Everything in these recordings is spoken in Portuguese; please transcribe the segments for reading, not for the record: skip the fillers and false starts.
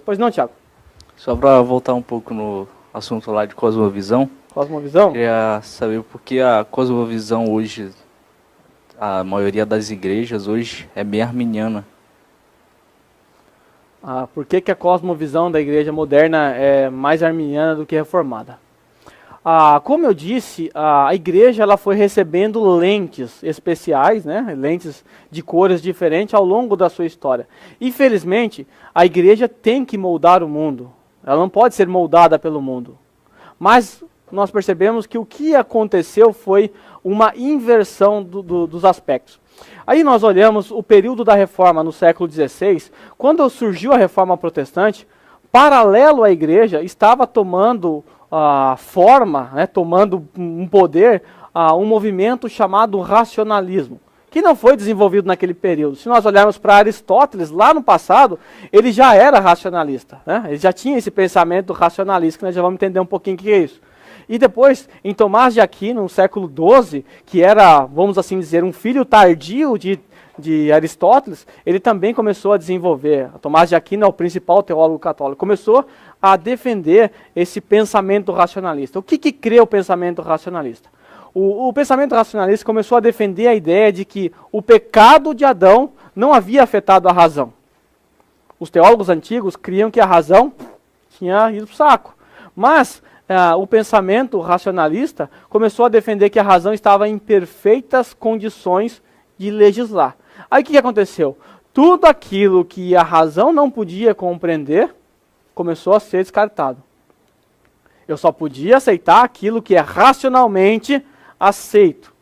Pois não, Thiago? Só para voltar um pouco no assunto lá de cosmovisão. Cosmovisão? Queria saber por que a cosmovisão hoje, a maioria das igrejas hoje é bem arminiana. Por que a cosmovisão da igreja moderna é mais arminiana do que reformada? Como eu disse, a igreja ela foi recebendo lentes especiais, né, lentes de cores diferentes ao longo da sua história. Infelizmente, a igreja tem que moldar o mundo. Ela não pode ser moldada pelo mundo. Mas nós percebemos que o que aconteceu foi uma inversão dos aspectos. Aí nós olhamos o período da Reforma no século XVI, quando surgiu a Reforma Protestante, paralelo à igreja, estava tomando forma, né, tomando um poder, um movimento chamado racionalismo, que não foi desenvolvido naquele período. Se nós olharmos para Aristóteles, lá no passado, ele já era racionalista, né? Ele já tinha esse pensamento racionalista, que nós já vamos entender um pouquinho o que é isso. E depois, em Tomás de Aquino, no século XII, que era, vamos assim dizer, um filho tardio de Aristóteles, ele também começou a desenvolver. Tomás de Aquino é o principal teólogo católico. Começou a defender esse pensamento racionalista. O que crê o pensamento racionalista? O pensamento racionalista começou a defender a ideia de que o pecado de Adão não havia afetado a razão. Os teólogos antigos criam que a razão tinha ido para o saco. Mas o pensamento racionalista começou a defender que a razão estava em perfeitas condições de legislar. Aí o que aconteceu? Tudo aquilo que a razão não podia compreender começou a ser descartado. Eu só podia aceitar aquilo que é racionalmente aceito.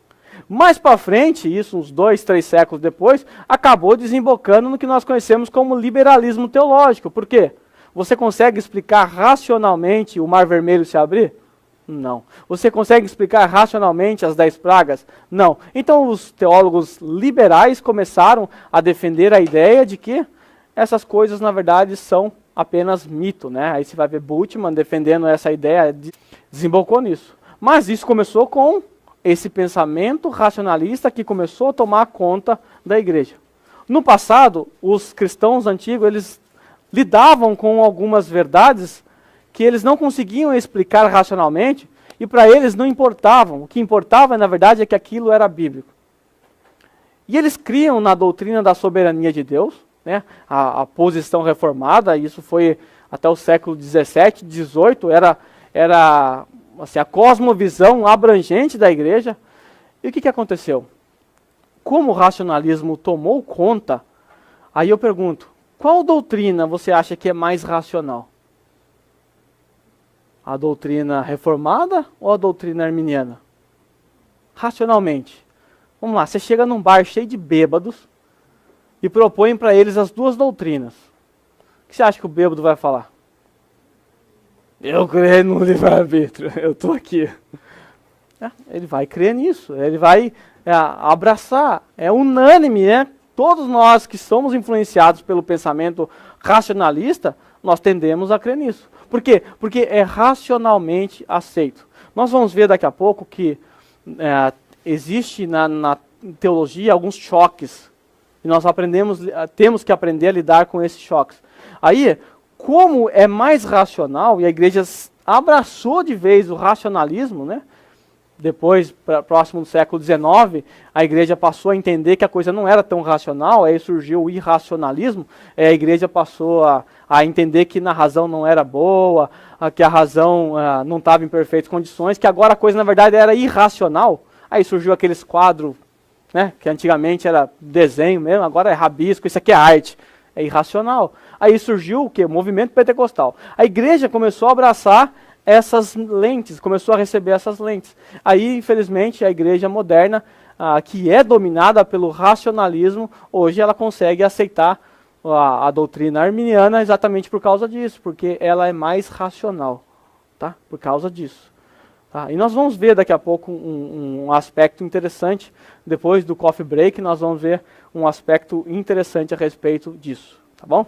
Mais para frente, isso uns 2, 3 séculos depois, acabou desembocando no que nós conhecemos como liberalismo teológico. Por quê? Você consegue explicar racionalmente o Mar Vermelho se abrir? Não. Você consegue explicar racionalmente as 10 pragas? Não. Então os teólogos liberais começaram a defender a ideia de que essas coisas, na verdade, são apenas mito, né? Aí você vai ver Bultmann defendendo essa ideia, desembocou nisso. Mas isso começou com esse pensamento racionalista que começou a tomar conta da igreja. No passado, os cristãos antigos, eles lidavam com algumas verdades que eles não conseguiam explicar racionalmente e para eles não importavam. O que importava, na verdade, é que aquilo era bíblico. E eles criam na doutrina da soberania de Deus, né, a posição reformada, isso foi até o século XVII, XVIII, era assim, a cosmovisão abrangente da igreja. E o que aconteceu? Como o racionalismo tomou conta, aí eu pergunto, qual doutrina você acha que é mais racional? A doutrina reformada ou a doutrina arminiana? Racionalmente. Vamos lá, você chega num bar cheio de bêbados e propõe para eles as duas doutrinas. O que você acha que o bêbado vai falar? Eu creio no livre-arbítrio, eu estou aqui. Ele vai crer nisso, ele vai abraçar, é unânime, né? Todos nós que somos influenciados pelo pensamento racionalista, nós tendemos a crer nisso. Por quê? Porque é racionalmente aceito. Nós vamos ver daqui a pouco que existe na teologia alguns choques. E nós temos que aprender a lidar com esses choques. Aí, como é mais racional, e a igreja abraçou de vez o racionalismo, né? Depois, próximo do século XIX, a igreja passou a entender que a coisa não era tão racional, aí surgiu o irracionalismo, a igreja passou a entender que a razão não era boa, que a razão não estava em perfeitas condições, que agora a coisa na verdade era irracional. Aí surgiu aqueles quadros, né, que antigamente era desenho mesmo, agora é rabisco, isso aqui é arte, é irracional. Aí surgiu o quê? O movimento pentecostal. A igreja começou a abraçar essas lentes, começou a receber essas lentes. Aí, infelizmente, a igreja moderna, que é dominada pelo racionalismo, hoje ela consegue aceitar a doutrina arminiana exatamente por causa disso, porque ela é mais racional, tá? Por causa disso. Tá? E nós vamos ver daqui a pouco um aspecto interessante, depois do coffee break, nós vamos ver um aspecto interessante a respeito disso, tá bom?